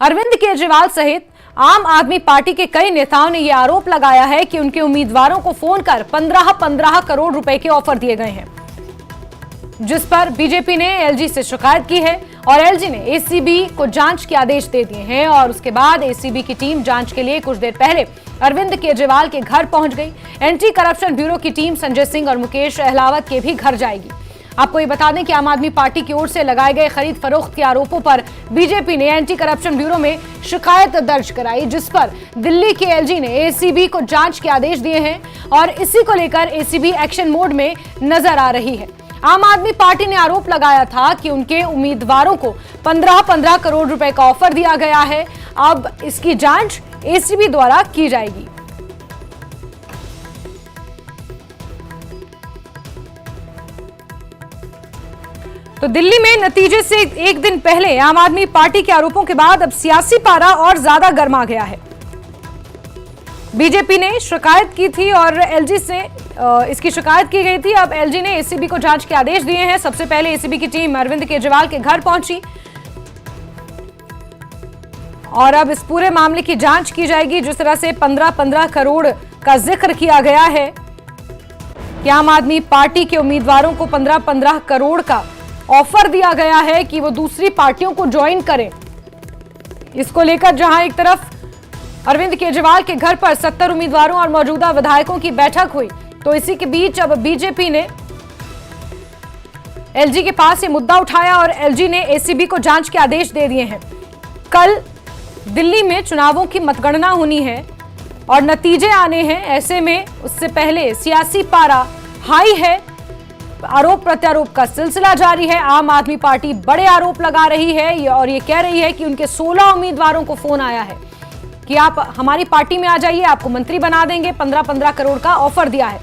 अरविंद केजरीवाल सहित आम आदमी पार्टी के कई नेताओं ने यह आरोप लगाया है कि उनके उम्मीदवारों को फोन कर 15-15 करोड़ रुपए के ऑफर दिए गए हैं, जिस पर बीजेपी ने एलजी से शिकायत की है और एलजी ने एसीबी को जांच के आदेश दे दिए हैं। और उसके बाद एसीबी की टीम जांच के लिए कुछ देर पहले अरविंद केजरीवाल के घर पहुंच गई। एंटी करप्शन ब्यूरो की टीम संजय सिंह और मुकेश अहलावत के भी घर जाएगी। आपको ये बता दें कि आम आदमी पार्टी की ओर से लगाए गए खरीद फरोख्त के आरोपों पर बीजेपी ने एंटी करप्शन ब्यूरो में शिकायत दर्ज कराई, जिस पर दिल्ली के एलजी ने एसीबी को जांच के आदेश दिए हैं और इसी को लेकर एसीबी एक्शन मोड में नजर आ रही है। आम आदमी पार्टी ने आरोप लगाया था कि उनके उम्मीदवारों को 15-15 करोड़ रुपए का ऑफर दिया गया है। अब इसकी जांच एसीबी द्वारा की जाएगी। तो दिल्ली में नतीजे से एक दिन पहले आम आदमी पार्टी के आरोपों के बाद अब सियासी पारा और ज्यादा गर्मा गया है। बीजेपी ने शिकायत की थी और एलजी से इसकी शिकायत की गई थी। अब एलजी ने एसीबी को जांच के आदेश दिए हैं। सबसे पहले एसीबी की टीम अरविंद केजरीवाल के घर पहुंची और अब इस पूरे मामले की जांच की जाएगी। जिस तरह से 15-15 करोड़ का जिक्र किया गया है कि आम आदमी पार्टी के उम्मीदवारों को 15-15 करोड़ का ऑफर दिया गया है कि वो दूसरी पार्टियों को ज्वाइन करें। इसको लेकर जहां एक तरफ अरविंद केजरीवाल के घर पर 70 उम्मीदवारों और मौजूदा विधायकों की बैठक हुई, तो इसी के बीच अब बीजेपी ने एलजी के पास ये मुद्दा उठाया और एलजी ने एसीबी को जांच के आदेश दे दिए हैं। कल दिल्ली में चुनावों की मतगणना होनी है और नतीजे आने हैं। ऐसे में उससे पहले सियासी पारा हाई है। आरोप प्रत्यारोप का सिलसिला जारी है। आम आदमी पार्टी बड़े आरोप लगा रही है और ये कह रही है कि उनके 16 उम्मीदवारों को फोन आया है कि आप हमारी पार्टी में आ जाइए, आपको मंत्री बना देंगे। 15-15 करोड़ का ऑफर दिया है।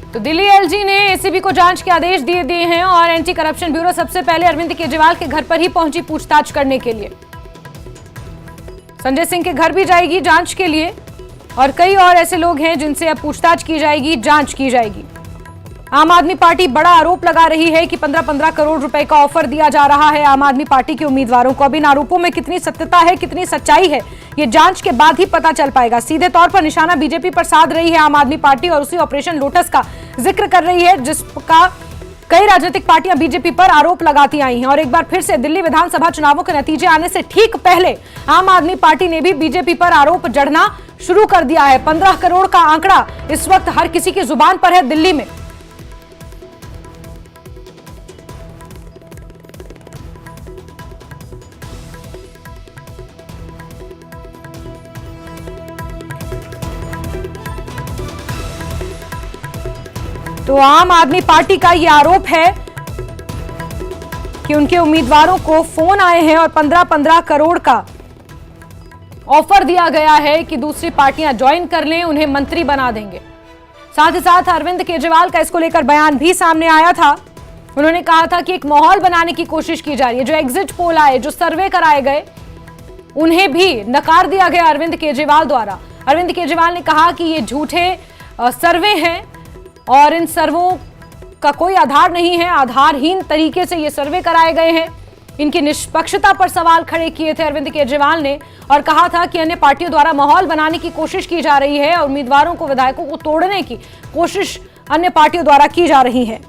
तो दिल्ली एलजी ने एसीबी को जांच के आदेश दिए हैं और एंटी करप्शन ब्यूरो सबसे पहले अरविंद केजरीवाल के घर पर ही पहुंची पूछताछ करने के लिए। संजय सिंह के घर भी जाएगी जांच के लिए और कई और ऐसे लोग हैं जिनसे अब पूछताछ की जाएगी, जांच की जाएगी। आम आदमी पार्टी बड़ा आरोप लगा रही है कि 15-15 करोड़ रुपए का ऑफर दिया जा रहा है आम आदमी पार्टी के उम्मीदवारों को। अब इन आरोपों में कितनी सत्यता है, कितनी सच्चाई है, ये जांच के बाद ही पता चल पाएगा। सीधे तौर पर निशाना बीजेपी पर साध रही है आम आदमी पार्टी और उसी ऑपरेशन लोटस का जिक्र कर रही है, जिसका कई राजनीतिक पार्टियां बीजेपी पर आरोप लगाती आई हैं। और एक बार फिर से दिल्ली विधानसभा चुनावों के नतीजे आने से ठीक पहले आम आदमी पार्टी ने भी बीजेपी पर आरोप जड़ना शुरू कर दिया है। 15 करोड़ का आंकड़ा इस वक्त हर किसी की जुबान पर है दिल्ली में। तो आम आदमी पार्टी का यह आरोप है कि उनके उम्मीदवारों को फोन आए हैं और 15-15 करोड़ का ऑफर दिया गया है कि दूसरी पार्टियां ज्वाइन कर लें, उन्हें मंत्री बना देंगे। साथ ही साथ अरविंद केजरीवाल का इसको लेकर बयान भी सामने आया था। उन्होंने कहा था कि एक माहौल बनाने की कोशिश की जा रही है। जो एग्जिट पोल आए, जो सर्वे कराए गए, उन्हें भी नकार दिया गया अरविंद केजरीवाल द्वारा। अरविंद केजरीवाल ने कहा कि ये झूठे सर्वे हैं और इन सर्वों का कोई आधार नहीं है, आधारहीन तरीके से ये सर्वे कराए गए हैं। इनकी निष्पक्षता पर सवाल खड़े किए थे अरविंद केजरीवाल ने और कहा था कि अन्य पार्टियों द्वारा माहौल बनाने की कोशिश की जा रही है और उम्मीदवारों को, विधायकों को तोड़ने की कोशिश अन्य पार्टियों द्वारा की जा रही है।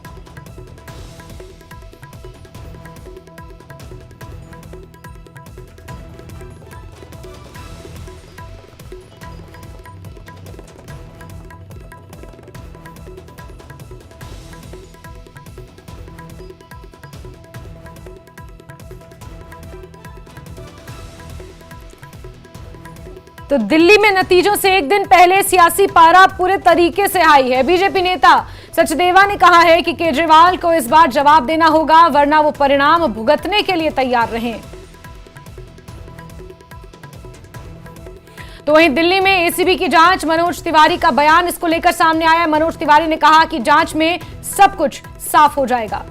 तो दिल्ली में नतीजों से एक दिन पहले सियासी पारा पूरे तरीके से हाई है। बीजेपी नेता सचदेवा ने कहा है कि केजरीवाल को इस बार जवाब देना होगा, वरना वो परिणाम भुगतने के लिए तैयार रहें। तो वहीं दिल्ली में एसीबी की जांच, मनोज तिवारी का बयान इसको लेकर सामने आया। मनोज तिवारी ने कहा कि जांच में सब कुछ साफ हो जाएगा।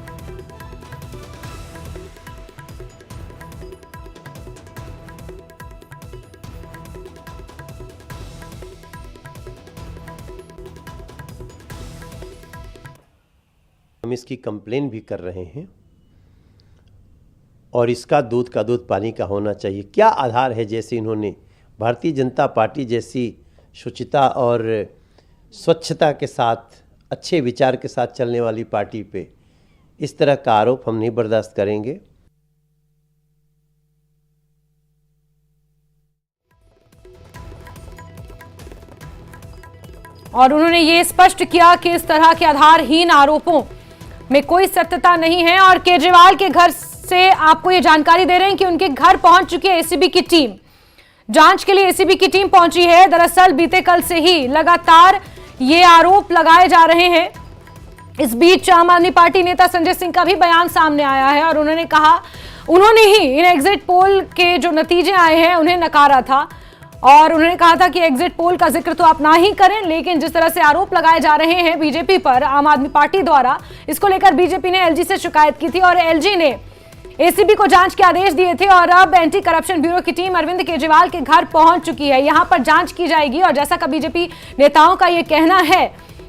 हम इसकी कंप्लेन भी कर रहे हैं और इसका दूध का दूध पानी का होना चाहिए। क्या आधार है जैसे इन्होंने भारतीय जनता पार्टी जैसी शुचिता और स्वच्छता के साथ, अच्छे विचार के साथ चलने वाली पार्टी पे इस तरह का आरोप हम नहीं बर्दाश्त करेंगे। और उन्होंने ये स्पष्ट किया कि इस तरह के आधारहीन आरोपों में कोई सत्यता नहीं है और केजरीवाल के घर से आपको ये जानकारी दे रहे हैं कि उनके घर पहुंच चुकी है एसीबी की टीम। जांच के लिए एसीबी की टीम पहुंची है। दरअसल बीते कल से ही लगातार ये आरोप लगाए जा रहे हैं। इस बीच आम आदमी पार्टी नेता संजय सिंह का भी बयान सामने आया है और उन्होंने ही इन एग्जिट पोल के जो नतीजे आए हैं उन्हें नकारा था और उन्होंने कहा था कि एग्जिट पोल का जिक्र तो आप ना ही करें, लेकिन जिस तरह से आरोप लगाए जा रहे हैं बीजेपी पर आम आदमी पार्टी द्वारा, इसको लेकर बीजेपी ने एलजी से शिकायत की थी और एलजी ने एसीबी को जांच के आदेश दिए थे और अब एंटी करप्शन ब्यूरो की टीम अरविंद केजरीवाल के घर पहुंच चुकी है। यहां पर जांच की जाएगी और जैसा कि बीजेपी नेताओं का यह कहना है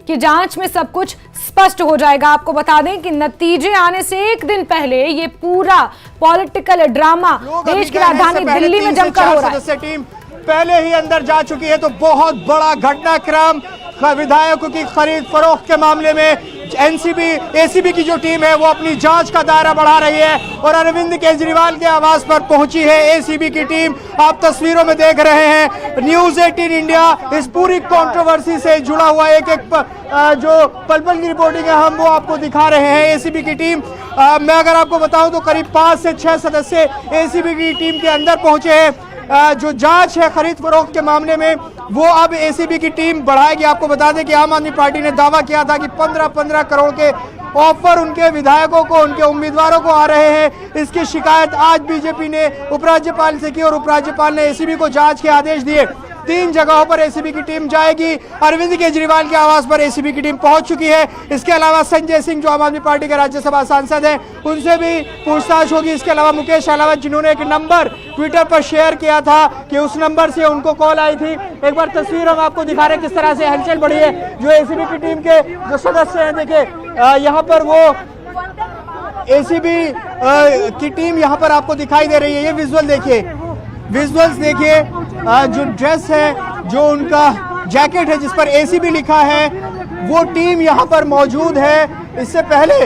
कि जांच में सब कुछ स्पष्ट हो जाएगा। आपको बता दें कि नतीजे आने से एक दिन पहले ये पूरा पॉलिटिकल ड्रामा देश की राजधानी दिल्ली में जमकर हो रहा है। टीम पहले ही अंदर जा चुकी है, तो बहुत बड़ा घटनाक्रम विधायकों की खरीद फरोख्त के मामले में एसीबी की जो टीम है वो अपनी जांच का दायरा बढ़ा रही है और अरविंद केजरीवाल के आवास पर पहुंची है एसीबी की टीम। आप तस्वीरों में देख रहे हैं न्यूज़ 18 इंडिया इस पूरी कंट्रोवर्सी से जुड़ा हुआ एक जो पल पल की रिपोर्टिंग है हम वो आपको दिखा रहे हैं। एसीबी की टीम मैं अगर आपको बताऊं तो करीब 5 से 6 सदस्य एसीबी की टीम के अंदर पहुंचे हैं। जो जांच है खरीद फरोख्त के मामले में वो अब एसीबी की टीम बढ़ाएगी। आपको बता दें कि आम आदमी पार्टी ने दावा किया था कि 15-15 करोड़ के ऑफर उनके विधायकों को, उनके उम्मीदवारों को आ रहे हैं। इसकी शिकायत आज बीजेपी ने उपराज्यपाल से की और उपराज्यपाल ने एसीबी को जांच के आदेश दिए। 3 जगहों पर एसीबी की टीम जाएगी। अरविंद केजरीवाल के आवास पर एसीबी की टीम पहुंच चुकी है। इसके अलावा संजय सिंह जो आम आदमी पार्टी के राज्यसभा सांसद हैं उनसे भी पूछताछ होगी। इसके अलावा मुकेश अहलावत जिन्होंने एक नंबर ट्विटर पर शेयर किया था कि उस नंबर से उनको कॉल आई थी। एक बार तस्वीर हम आपको दिखा रहे हैं किस तरह से हलचल बढ़ी है। जो एसीबी की टीम के जो सदस्य हैं देखिए यहाँ पर वो एसीबी की टीम यहाँ पर आपको दिखाई दे रही है। ये विजुअल्स देखिए जो ड्रेस है, जो उनका जैकेट है जिस पर एसीबी लिखा है, वो टीम यहाँ पर मौजूद है। इससे पहले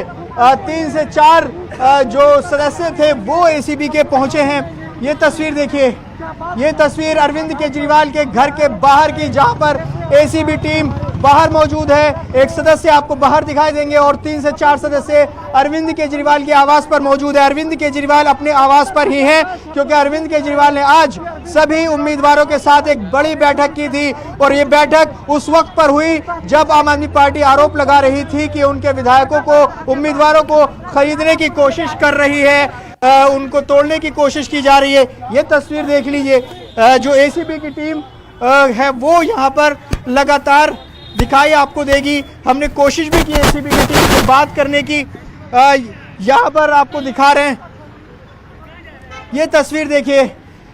3 से 4 जो सदस्य थे वो एसीबी के पहुंचे हैं। ये तस्वीर देखिए, ये तस्वीर अरविंद केजरीवाल के घर के बाहर की जहां पर एसीबी टीम बाहर मौजूद है। एक सदस्य आपको बाहर दिखाई देंगे और 3 से 4 सदस्य अरविंद केजरीवाल के आवास पर मौजूद है। अरविंद केजरीवाल अपने आवास पर ही हैं क्योंकि अरविंद केजरीवाल ने आज सभी उम्मीदवारों के साथ एक बड़ी बैठक की थी और ये बैठक उस वक्त पर हुई जब आम आदमी पार्टी आरोप लगा रही थी कि उनके विधायकों को, उम्मीदवारों को खरीदने की कोशिश कर रही है, उनको तोड़ने की कोशिश की जा रही है। ये तस्वीर देख लीजिए, जो एसीबी की टीम है वो यहाँ पर लगातार दिखाई आपको देगी। हमने कोशिश भी की एसीबी की टीम से बात करने की, यहाँ पर आपको दिखा रहे हैं। ये तस्वीर देखिए,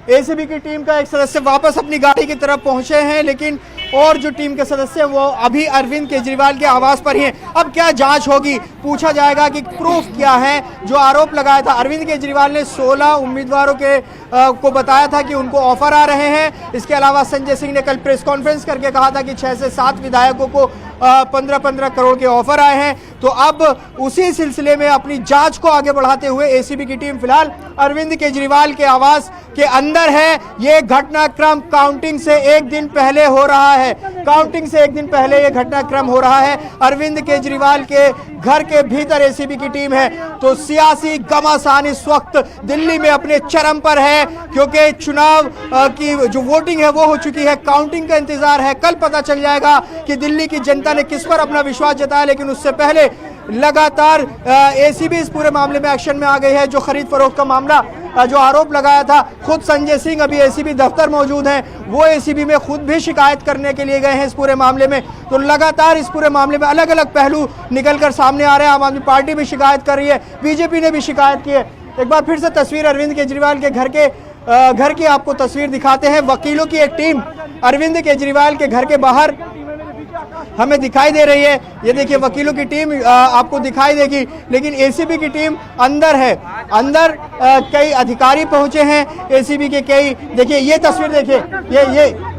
एसीबी की टीम का एक सदस्य वापस अपनी गाड़ी की तरफ पहुंचे हैं, लेकिन और जो टीम के सदस्य वो अभी अरविंद केजरीवाल के आवास पर ही हैं। अब क्या जांच होगी, पूछा जाएगा कि प्रूफ क्या है। जो आरोप लगाया था अरविंद केजरीवाल ने 16 उम्मीदवारों के को बताया था कि उनको ऑफर आ रहे हैं। इसके अलावा संजय सिंह ने कल प्रेस कॉन्फ्रेंस करके कहा था कि 6 से 7 विधायकों को 15-15 करोड़ के ऑफर आए हैं। तो अब उसी सिलसिले में अपनी जांच को आगे बढ़ाते हुए एसीबी की टीम फिलहाल अरविंद केजरीवाल के आवास के अंदर है। ये घटनाक्रम काउंटिंग से एक दिन पहले हो रहा है, काउंटिंग से एक दिन पहले ये घटनाक्रम हो रहा है। अरविंद केजरीवाल के घर के भीतर एसीबी की टीम है। तो सियासी घमासान इस वक्त दिल्ली में अपने चरम पर है क्योंकि चुनाव की जो वोटिंग है वो हो चुकी है। काउंटिंग का इंतजार है, कल पता चल जाएगा कि दिल्ली की जनता ने किस पर अपना विश्वास जताया। लेकिन उससे पहले लगातार एसीबी इस पूरे मामले में एक्शन में आ गई है। जो खरीद फरोख्त का मामला जो आरोप लगाया था, खुद संजय सिंह अभी एसीबी दफ्तर मौजूद हैं, वो एसीबी में खुद भी शिकायत करने के लिए गए हैं इस पूरे मामले में। तो लगातार इस पूरे मामले में अलग अलग पहलू निकलकर सामने आ रहे हैं। आम आदमी पार्टी भी शिकायत कर रही है, बीजेपी ने भी शिकायत की है। एक बार फिर से तस्वीर अरविंद केजरीवाल के घर की आपको तस्वीर दिखाते हैं। वकीलों की एक टीम अरविंद केजरीवाल के घर के बाहर हमें दिखाई दे रही है। ये देखिए वकीलों की टीम आपको दिखाई देगी, लेकिन एसीबी की टीम अंदर है। अंदर कई अधिकारी पहुंचे हैं एसीबी के कई। देखिए ये तस्वीर देखिए, ये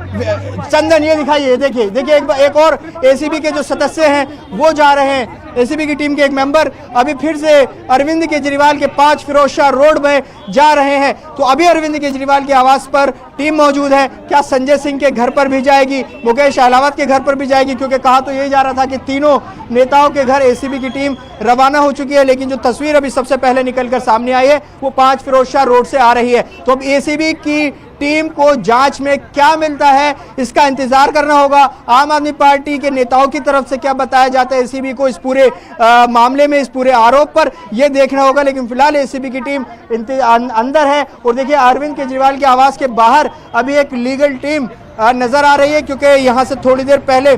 चंदन ये दिखाइए, देखिए एक और एसीबी के जो सदस्य हैं वो जा रहे हैं। एसीबी की टीम के एक मेंबर अभी फिर से अरविंद केजरीवाल के 5 फिरोजशाह रोड में जा रहे हैं। तो अभी अरविंद केजरीवाल के आवास पर टीम मौजूद है। क्या संजय सिंह के घर पर भी जाएगी, मुकेश अहलावत के घर पर भी जाएगी? क्योंकि कहा तो यही जा रहा था कि तीनों नेताओं के घर एसीबी की टीम रवाना हो चुकी है, लेकिन जो तस्वीर अभी सबसे पहले निकलकर सामने आई है वो 5 फिरोजशाह रोड से आ रही है। तो अब एसीबी की टीम को जांच में क्या मिलता है इसका इंतजार करना होगा। आम आदमी पार्टी के नेताओं की तरफ से क्या बताया जाता है एसीबी को इस पूरे मामले में, इस पूरे आरोप पर, यह देखना होगा। लेकिन फिलहाल एसीबी की टीम अंदर है। और देखिए अरविंद केजरीवाल के आवास के बाहर अभी एक लीगल टीम नजर आ रही है, क्योंकि यहां से थोड़ी देर पहले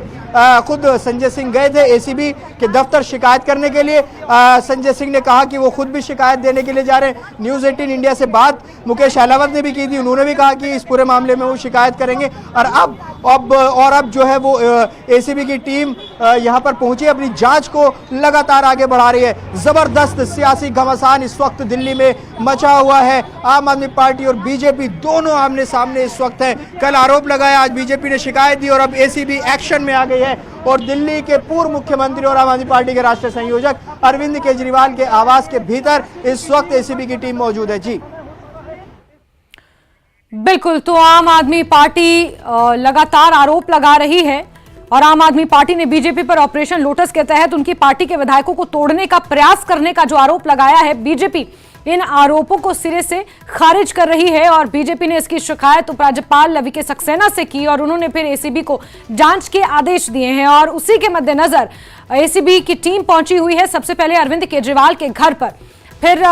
खुद संजय सिंह गए थे एसीबी के दफ्तर शिकायत करने के लिए। संजय सिंह ने कहा कि वो खुद भी शिकायत देने के लिए जा रहे हैं। न्यूज़ 18 इंडिया से बात मुकेश अहलावत ने भी की थी, उन्होंने भी कहा कि इस पूरे मामले में वो शिकायत करेंगे। और अब जो है वो एसीबी की टीम यहां पर पहुंची, अपनी जांच को लगातार आगे बढ़ा रही है। जबरदस्त सियासी घमासान इस वक्त दिल्ली में मचा हुआ है। आम आदमी पार्टी और बीजेपी दोनों आमने सामने इस वक्त हैं। कल आरोप लगाया, आज बीजेपी ने शिकायत दी और अब एसीबी एक्शन में आ गई है। और दिल्ली के पूर्व मुख्यमंत्री और आम आदमी पार्टी के राष्ट्रीय संयोजक अरविंद केजरीवाल के आवास के भीतर इस वक्त एसीबी की टीम मौजूद है। जी बिल्कुल, तो आम आदमी पार्टी लगातार आरोप लगा रही है और आम आदमी पार्टी ने बीजेपी पर ऑपरेशन लोटस के तहत उनकी पार्टी के विधायकों को तोड़ने का प्रयास करने का जो आरोप लगाया है, बीजेपी इन आरोपों को सिरे से खारिज कर रही है। और बीजेपी ने इसकी शिकायत उपराज्यपाल लविके सक्सेना से की और उन्होंने फिर एसीबी को जांच के आदेश दिए हैं। और उसी के मद्देनजर एसीबी की टीम पहुंची हुई है सबसे पहले अरविंद केजरीवाल के घर पर, फिर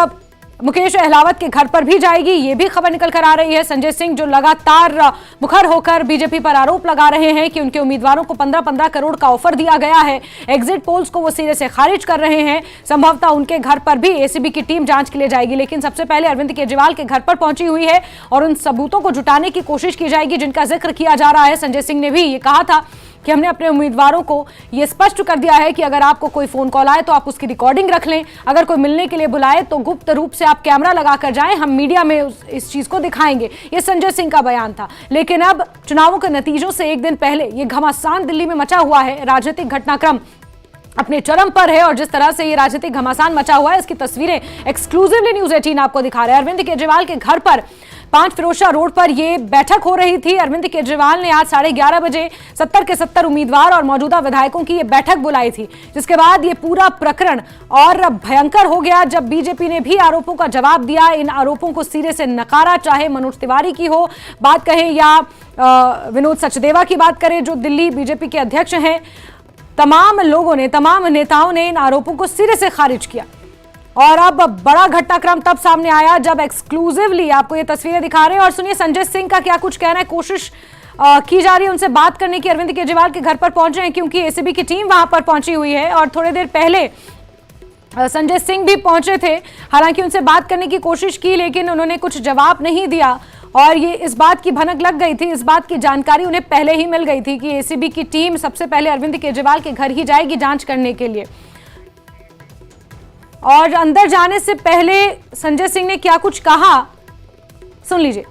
मुकेश अहलावत के घर पर भी जाएगी। ये भी खबर निकल कर आ रही है। संजय सिंह जो लगातार मुखर होकर बीजेपी पर आरोप लगा रहे हैं कि उनके उम्मीदवारों को 15-15 करोड़ का ऑफर दिया गया है, एग्जिट पोल्स को वो सिरे से खारिज कर रहे हैं। संभवतः उनके घर पर भी एसीबी की टीम जांच के लिए जाएगी, लेकिन सबसे पहले अरविंद केजरीवाल के घर पर पहुंची हुई है और उन सबूतों को जुटाने की कोशिश की जाएगी जिनका जिक्र किया जा रहा है। संजय सिंह ने भी ये कहा था कि हमने अपने उम्मीदवारों को यह स्पष्ट कर दिया है कि अगर आपको कोई फोन कॉल आए तो आप उसकी रिकॉर्डिंग रख लें, अगर कोई मिलने के लिए बुलाए तो गुप्त रूप से आप कैमरा लगाकर जाएं, हम मीडिया में इस चीज को दिखाएंगे। ये संजय सिंह का बयान था। लेकिन अब चुनावों के नतीजों से एक दिन पहले ये घमासान दिल्ली में मचा हुआ है, राजनीतिक घटनाक्रम अपने चरम पर है और जिस तरह से ये राजनीतिक घमासान मचा हुआ है इसकी तस्वीरें एक्सक्लूसिवली न्यूज़ 18 आपको दिखा रहे हैं। अरविंद केजरीवाल के घर पर 5 फिरोजशाह रोड पर ये बैठक हो रही थी। अरविंद केजरीवाल ने आज 11:30 बजे 70 के 70 उम्मीदवार और मौजूदा विधायकों की ये बैठक बुलाई थी, जिसके बाद ये पूरा प्रकरण और भयंकर हो गया जब बीजेपी ने भी आरोपों का जवाब दिया, इन आरोपों को सिरे से नकारा। चाहे मनोज तिवारी की हो बात कहें या विनोद सचदेवा की बात करें जो दिल्ली बीजेपी के अध्यक्ष हैं, तमाम लोगों ने, तमाम नेताओं ने इन आरोपों को सिरे से खारिज किया। और अब बड़ा घटनाक्रम तब सामने आया जब एक्सक्लूसिवली आपको ये तस्वीरें दिखा रहे हैं। और सुनिए संजय सिंह का क्या कुछ कहना है, कोशिश की जा रही है उनसे बात करने की। अरविंद केजरीवाल के घर पर पहुंचे हैं क्योंकि एसीबी की टीम वहां पर पहुंची हुई है और थोड़ी देर पहले संजय सिंह भी पहुंचे थे। हालांकि उनसे बात करने की कोशिश की लेकिन उन्होंने कुछ जवाब नहीं दिया और ये इस बात की भनक लग गई थी, इस बात की जानकारी उन्हें पहले ही मिल गई थी कि एसीबी की टीम सबसे पहले अरविंद केजरीवाल के घर ही जाएगी जांच करने के लिए। और अंदर जाने से पहले संजय सिंह ने क्या कुछ कहा, सुन लीजिए।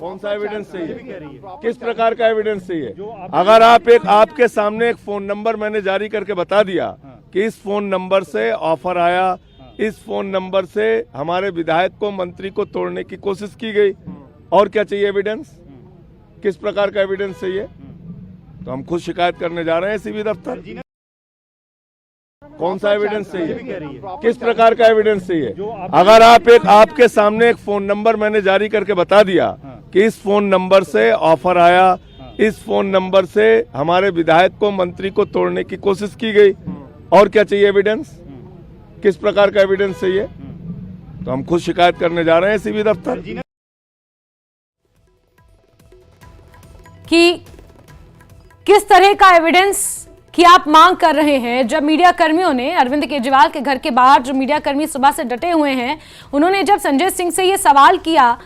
कौन सा एविडेंस चाहिए, किस प्रकार का एविडेंस चाहिए? अगर आपके सामने एक फोन नंबर मैंने जारी करके बता दिया कि इस फोन नंबर से ऑफर आया, इस फोन नंबर से हमारे विधायक को, मंत्री को तोड़ने की कोशिश की गई, और क्या चाहिए एविडेंस? किस प्रकार का एविडेंस चाहिए? तो हम खुद शिकायत करने जा रहे हैं एसीबी दफ्तर। कौन सा एविडेंस चाहिए, किस प्रकार का एविडेंस चाहिए? अगर आपके सामने एक फोन नंबर मैंने जारी करके बता दिया कि इस फोन नंबर से ऑफर आया, इस फोन नंबर से हमारे विधायक को, मंत्री को तोड़ने की कोशिश की गई, और क्या चाहिए एविडेंस? किस प्रकार का एविडेंस चाहिए? तो हम खुद शिकायत करने जा रहे हैं एसीबी दफ्तर। कि किस तरह का एविडेंस की आप मांग कर रहे हैं? जब मीडिया कर्मियों ने अरविंद केजरीवाल के घर के बाहर जो मीडिया कर्मी सुबह से डटे हुए हैं, उन्होंने जब संजय सिंह से ये सवाल किया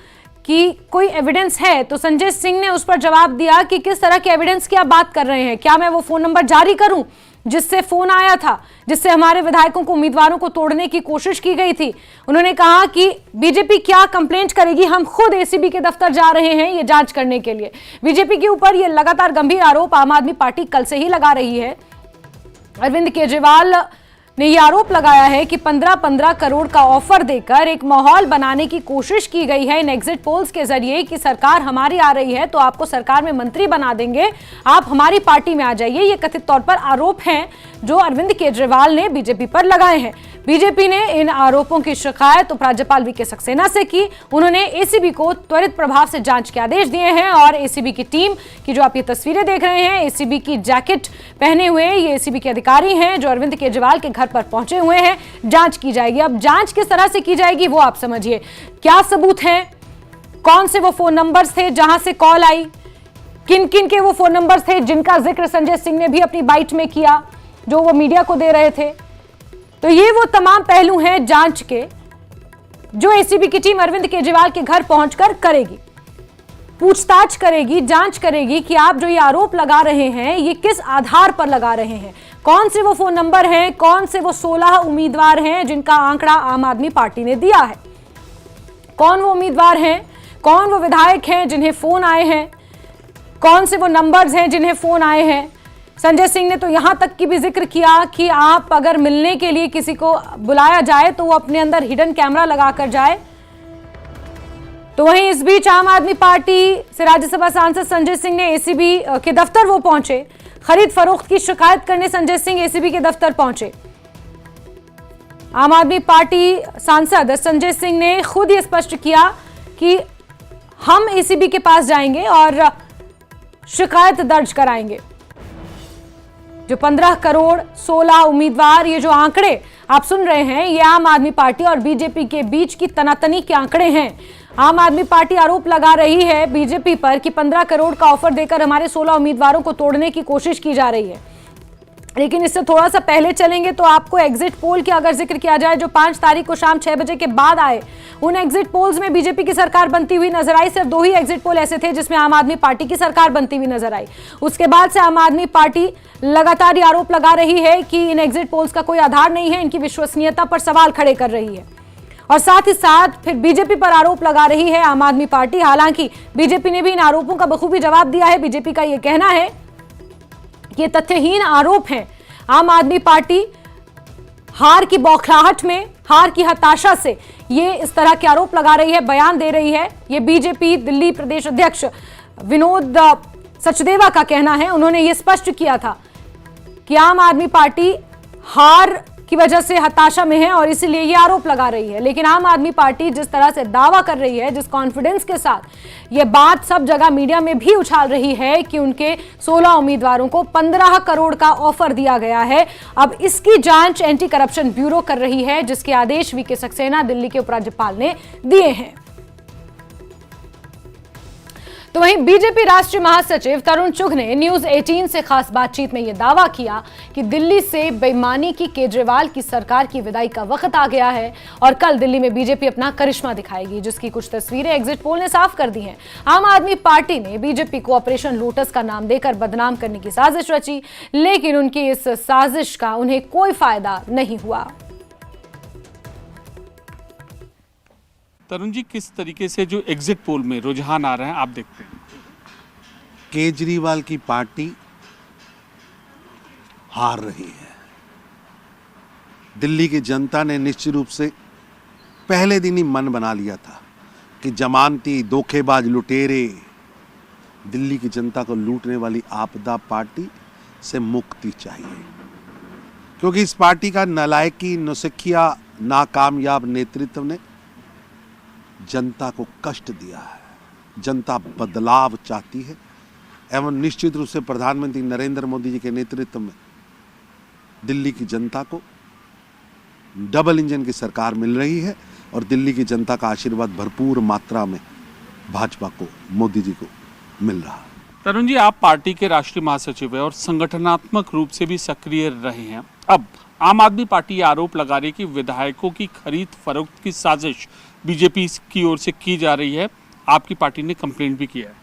कि कोई एविडेंस है, तो संजय सिंह ने उस पर जवाब दिया कि किस तरह के एविडेंस की आप बात कर रहे हैं, क्या मैं वो फोन नंबर जारी करूं जिससे फोन आया था, जिससे हमारे विधायकों को, उम्मीदवारों को तोड़ने की कोशिश की गई थी। उन्होंने कहा कि बीजेपी क्या कंप्लेंट करेगी, हम खुद एसीबी के दफ्तर जा रहे हैं ये जांच करने के लिए। बीजेपी के ऊपर ये लगातार गंभीर आरोप आम आदमी पार्टी कल से ही लगा रही है। अरविंद केजरीवाल ने यह आरोप लगाया है कि 15-15 करोड़ का ऑफर देकर एक माहौल बनाने की कोशिश की गई है इन एग्जिट पोल्स के जरिए कि सरकार हमारी आ रही है तो आपको सरकार में मंत्री बना देंगे, आप हमारी पार्टी में आ जाइए। ये कथित तौर पर आरोप हैं जो अरविंद केजरीवाल ने बीजेपी पर लगाए हैं। बीजेपी ने इन आरोपों की शिकायत उपराज्यपाल वीके सक्सेना से की। उन्होंने एसीबी को त्वरित प्रभाव से जांच के आदेश दिए हैं और एसीबी की टीम की जो आप ये तस्वीरें देख रहे हैं, एसीबी की जैकेट पहने हुए ये एसीबी के अधिकारी हैं जो अरविंद केजरीवाल के घर पर पहुंचे हुए हैं। जांच की जाएगी। अब जांच किस तरह से की जाएगी वो आप समझिए। क्या सबूत हैं, कौन से वो फोन नंबर्स थे जहां से कॉल आई, किन किन के वो फोन नंबर्स थे जिनका जिक्र संजय सिंह ने भी अपनी बाइट में किया जो वो मीडिया को दे रहे थे। तो ये वो तमाम पहलू हैं जांच के जो एसीबी की टीम अरविंद केजरीवाल के घर पहुंचकर करेगी, पूछताछ करेगी, जांच करेगी कि आप जो ये आरोप लगा रहे हैं ये किस आधार पर लगा रहे हैं, कौन से वो फोन नंबर हैं, कौन से वो 16 उम्मीदवार हैं जिनका आंकड़ा आम आदमी पार्टी ने दिया है, कौन वो उम्मीदवार हैं, कौन वो विधायक हैं जिन्हें फोन आए हैं, कौन से वो नंबर्स हैं जिन्हें फोन आए हैं। संजय सिंह ने तो यहां तक की भी जिक्र किया कि आप अगर मिलने के लिए किसी को बुलाया जाए तो वो अपने अंदर हिडन कैमरा लगाकर जाए। तो वहीं इस बीच आम आदमी पार्टी से राज्यसभा सांसद संजय सिंह ने एसीबी के दफ्तर वो पहुंचे। खरीद फरोख्त की शिकायत करने संजय सिंह एसीबी के दफ्तर पहुंचे। आम आदमी पार्टी सांसद संजय सिंह ने खुद ये स्पष्ट किया कि हम एसीबी के पास जाएंगे और शिकायत दर्ज कराएंगे। जो 15 करोड़ 16 उम्मीदवार, ये जो आंकड़े आप सुन रहे हैं ये आम आदमी पार्टी और बीजेपी के बीच की तनातनी के आंकड़े हैं। आम आदमी पार्टी आरोप लगा रही है बीजेपी पर कि 15 करोड़ का ऑफर देकर हमारे 16 उम्मीदवारों को तोड़ने की कोशिश की जा रही है। लेकिन इससे थोड़ा सा पहले चलेंगे तो आपको एग्जिट पोल की अगर जिक्र किया जाए जो 5 तारीख को शाम 6 बजे के बाद आए, उन एग्जिट पोल्स में बीजेपी की सरकार बनती हुई नजर आई। सिर्फ 2 ही एग्जिट पोल ऐसे थे जिसमें आम आदमी पार्टी की सरकार बनती हुई नजर आई। उसके बाद से आम आदमी पार्टी लगातार आरोप लगा रही है कि इन एग्जिट पोल्स का कोई आधार नहीं है, इनकी विश्वसनीयता पर सवाल खड़े कर रही है और साथ ही साथ फिर बीजेपी पर आरोप लगा रही है आम आदमी पार्टी। हालांकि बीजेपी ने भी इन आरोपों का बखूबी जवाब दिया है। बीजेपी का यह कहना है कि ये तथ्यहीन आरोप हैं। आम आदमी पार्टी हार की बौखलाहट में, हार की हताशा से ये इस तरह के आरोप लगा रही है, बयान दे रही है। ये बीजेपी दिल्ली प्रदेश अध्यक्ष विनोद सचदेवा का कहना है। उन्होंने ये स्पष्ट किया था कि आम आदमी पार्टी हार की वजह से हताशा में है और इसीलिए ये आरोप लगा रही है। लेकिन आम आदमी पार्टी जिस तरह से दावा कर रही है, जिस कॉन्फिडेंस के साथ ये बात सब जगह मीडिया में भी उछाल रही है कि उनके 16 उम्मीदवारों को 15 करोड़ का ऑफर दिया गया है, अब इसकी जांच एंटी करप्शन ब्यूरो कर रही है, जिसके आदेश वीके सक्सेना दिल्ली के उपराज्यपाल ने दिए हैं। तो वहीं बीजेपी राष्ट्रीय महासचिव तरुण चुघ ने न्यूज 18 से खास बातचीत में यह दावा किया कि दिल्ली से बेईमानी की केजरीवाल की सरकार की विदाई का वक्त आ गया है और कल दिल्ली में बीजेपी अपना करिश्मा दिखाएगी, जिसकी कुछ तस्वीरें एग्जिट पोल ने साफ कर दी हैं। आम आदमी पार्टी ने बीजेपी को ऑपरेशन लोटस का नाम देकर बदनाम करने की साजिश रची, लेकिन उनकी इस साजिश का उन्हें कोई फायदा नहीं हुआ। तरुण जी, किस तरीके से जो एग्जिट पोल में रुझान आ रहे हैं आप देखते हैं? केजरीवाल की पार्टी हार रही है। दिल्ली की जनता ने निश्चित रूप से पहले दिन ही मन बना लिया था कि जमानती धोखेबाज लुटेरे दिल्ली की जनता को लूटने वाली आपदा पार्टी से मुक्ति चाहिए, क्योंकि इस पार्टी का नालायकी, नौसिखिया, नाकामयाब नेतृत्व ने जनता को कष्ट दिया है। जनता बदलाव चाहती है एवं निश्चित रूप से प्रधानमंत्री नरेंद्र मोदी जी के नेतृत्व में दिल्ली की जनता को डबल इंजन की सरकार मिल रही है और दिल्ली की जनता का आशीर्वाद भरपूर मात्रा में भाजपा को, मोदी जी को मिल रहा है। तरुण जी, आप पार्टी के राष्ट्रीय महासचिव हैं और संगठनात्मक रूप से भी सक्रिय रहे हैं। अब आम आदमी पार्टी आरोप लगा रही है कि विधायकों की खरीद फरोख्त की साजिश बीजेपी की ओर से की जा रही है आपकी पार्टी ने कंप्लेंट भी किया है।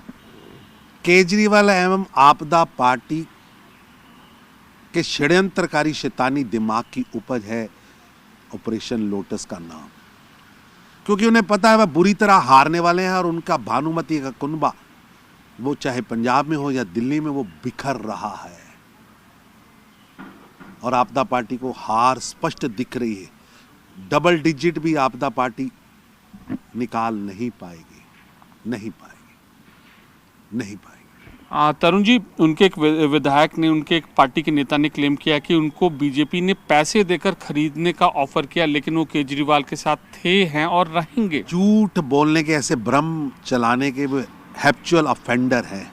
केजरीवाल एवं आपदा पार्टी के षड्यंत्रकारी शैतानी दिमाग की उपज है ऑपरेशन लोटस का नाम, क्योंकि उन्हें पता है वह बुरी तरह हारने वाले हैं और उनका भानुमति का कुनबा, वो चाहे पंजाब में हो या दिल्ली में, वो बिखर रहा है और आपदा पार्टी को हार स्पष्ट दिख रही है। डबल डिजिट भी आपदा पार्टी निकाल नहीं पाएगी, नहीं पाएगी, नहीं पाएगी। तरुण जी, उनके एक विधायक ने, उनके एक पार्टी के नेता ने क्लेम किया कि उनको बीजेपी ने पैसे देकर खरीदने का ऑफर किया, लेकिन वो केजरीवाल के साथ थे, हैं और रहेंगे। झूठ बोलने के, ऐसे भ्रम चलाने के हैप्चुअल ऑफेंडर हैं।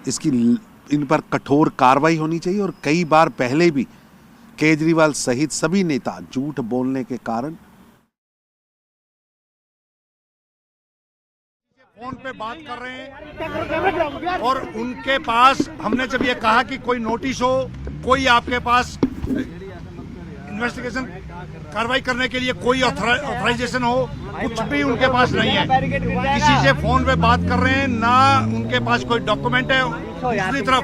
इसकी इन पर कठोर कार्रवाई होनी चाहिए और कई बार पहले भी केजरीवाल सहित सभी नेता झूठ बोलने के कारण फोन पे बात कर रहे हैं और उनके पास हमने जब ये कहा कि कोई नोटिस हो, कोई आपके पास इन्वेस्टिगेशन कार्रवाई करने के लिए कोई ऑथराइजेशन हो, कुछ भी उनके पास नहीं है। किसी से फोन पे बात कर रहे हैं, ना उनके पास कोई डॉक्यूमेंट है। दूसरी तरफ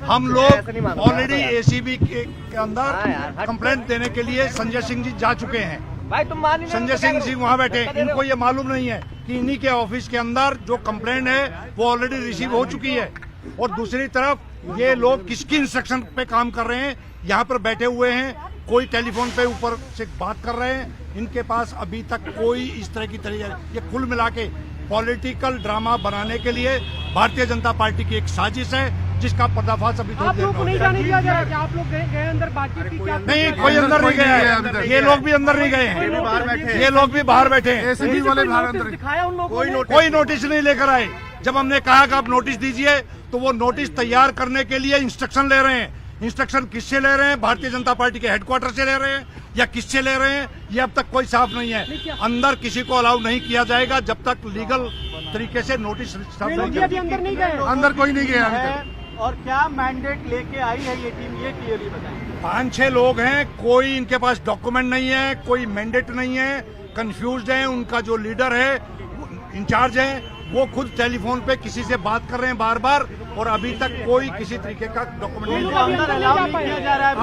हम लोग ऑलरेडी एसीबी के अंदर कंप्लेंट देने के लिए संजय सिंह जी जा चुके हैं। संजय सिंह जी वहाँ बैठे, इनको ये मालूम नहीं है कि इन्हीं के ऑफिस के अंदर जो कंप्लेंट है वो ऑलरेडी रिसीव हो चुकी है। और दूसरी तरफ ये लोग किसकी इंस्ट्रक्शन पे काम कर रहे हैं, यहाँ पर बैठे हुए हैं, कोई टेलीफोन पे ऊपर से बात कर रहे हैं। इनके पास अभी तक कोई इस तरह की ये कुल मिला के पॉलिटिकल ड्रामा बनाने के लिए भारतीय जनता पार्टी की एक साजिश है, जिसका पर्दाफाश अभी थोड़ी देर में नहीं जाने दिया जा रहा है। आप लोग गए अंदर बातचीत की? नहीं, कोई अंदर नहीं गया है। ये लोग भी अंदर नहीं गए हैं, ये लोग भी बाहर बैठे हैं। एसीबी वाले बाहर अंदर दिखाया उन लोगों ने? कोई नोटिस नहीं लेकर आए। जब हमने कहा कि आप नोटिस दीजिए, तो वो नोटिस तैयार करने के लिए इंस्ट्रक्शन ले रहे हैं। इंस्ट्रक्शन किससे ले रहे हैं? भारतीय जनता पार्टी के हेडक्वार्टर से ले रहे हैं या किससे ले रहे हैं, ये अब तक कोई साफ नहीं है। अंदर किसी को अलाउ नहीं किया जाएगा जब तक लीगल तरीके से नोटिस अंदर नहीं गए। अंदर कोई नहीं गया अभी तक। और क्या मैंडेट लेके आई है ये टीम, ये क्लियरली बताइए। 5-6 लोग हैं, कोई इनके पास डॉक्यूमेंट नहीं है, कोई मैंडेट नहीं है, कंफ्यूज्ड है। उनका जो लीडर है, इंचार्ज है, वो खुद टेलीफोन पे किसी से बात कर रहे हैं बार बार, और अभी तक कोई किसी तरीके का डॉक्यूमेंट नहीं किया जा रहा है।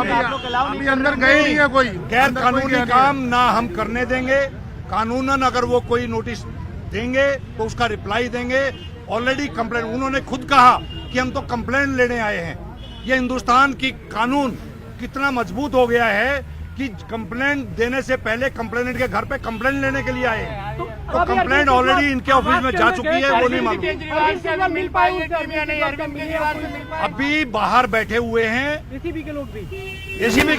अभी अंदर गए नहीं है। कोई गैर कानूनी काम ना हम करने देंगे। कानूनन अगर वो कोई नोटिस देंगे तो उसका रिप्लाई देंगे। ऑलरेडी कंप्लेंट, उन्होंने खुद कहा कि हम तो कंप्लेंट लेने आए हैं। ये हिंदुस्तान की कानून कितना मजबूत हो गया है कि कंप्लेंट देने से पहले कंप्लेनेंट के घर पे कंप्लेंट लेने के लिए आए हैं। तो कंप्लेंट ऑलरेडी इनके ऑफिस में जा चुकी है, वो नहीं मालूम। अभी बाहर बैठे हुए हैं एसीबी के लोग भी, एसीबी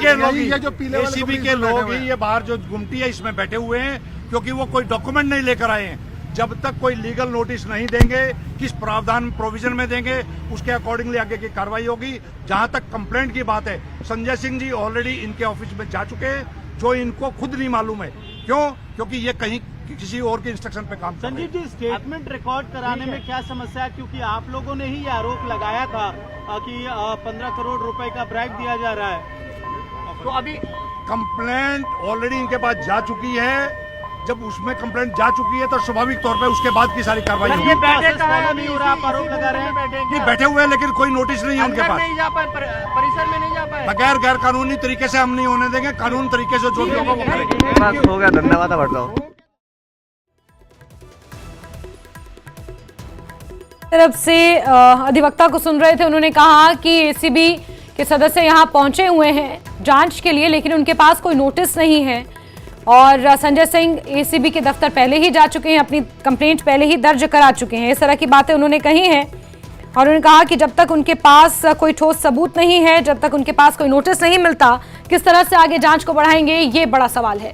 के लोग ही ये बाहर जो गुमटी है इसमें बैठे हुए हैं, क्योंकि वो कोई डॉक्यूमेंट नहीं लेकर आए हैं। जब तक कोई लीगल नोटिस नहीं देंगे, किस प्रावधान प्रोविजन में देंगे, उसके अकॉर्डिंगली आगे की कार्रवाई होगी। जहां तक कंप्लेंट की बात है, संजय सिंह जी ऑलरेडी इनके ऑफिस में जा चुके हैं, जो इनको खुद नहीं मालूम है। क्यों? क्योंकि ये कहीं किसी और के इंस्ट्रक्शन पे काम कर रहे हैं। संजीव जी, स्टेटमेंट रिकॉर्ड कराने में क्या समस्या है? क्योंकि आप लोगों ने ही ये आरोप लगाया था कि 15 करोड़ रुपए का ब्राइब दिया जा रहा है। तो अभी कंप्लेंट ऑलरेडी इनके पास जा चुकी है। जब उसमें कंप्लेंट जा चुकी है तो स्वाभाविक तौर पे उसके बाद की सारी कार्रवाई होगी। नहीं हो रहा, आरोप लगा रहे हैं। नहीं, बैठे हुए हैं, लेकिन कोई नोटिस नहीं है उनके पास। नहीं जा पाए, परिसर में नहीं जा पाए। बगैर गैर कानूनी तरीके से हम नहीं होने देंगे। कानून तरीके से जो भी होगा वो करेंगे। हो गया, धन्यवाद, बढ़ता हूँ। तरफ से अधिवक्ता को सुन रहे थे, उन्होंने कहा कि एसीबी के सदस्य यहां पहुंचे हुए हैं जांच के लिए, लेकिन उनके पास कोई नोटिस नहीं है। और संजय सिंह एसीबी के दफ्तर पहले ही जा चुके हैं, अपनी कंप्लेंट पहले ही दर्ज करा चुके हैं। इस तरह की बातें उन्होंने कही हैं और उन्होंने कहा कि जब तक उनके पास कोई ठोस सबूत नहीं है, जब तक उनके पास कोई नोटिस नहीं मिलता, किस तरह से आगे जांच को बढ़ाएंगे, ये बड़ा सवाल है।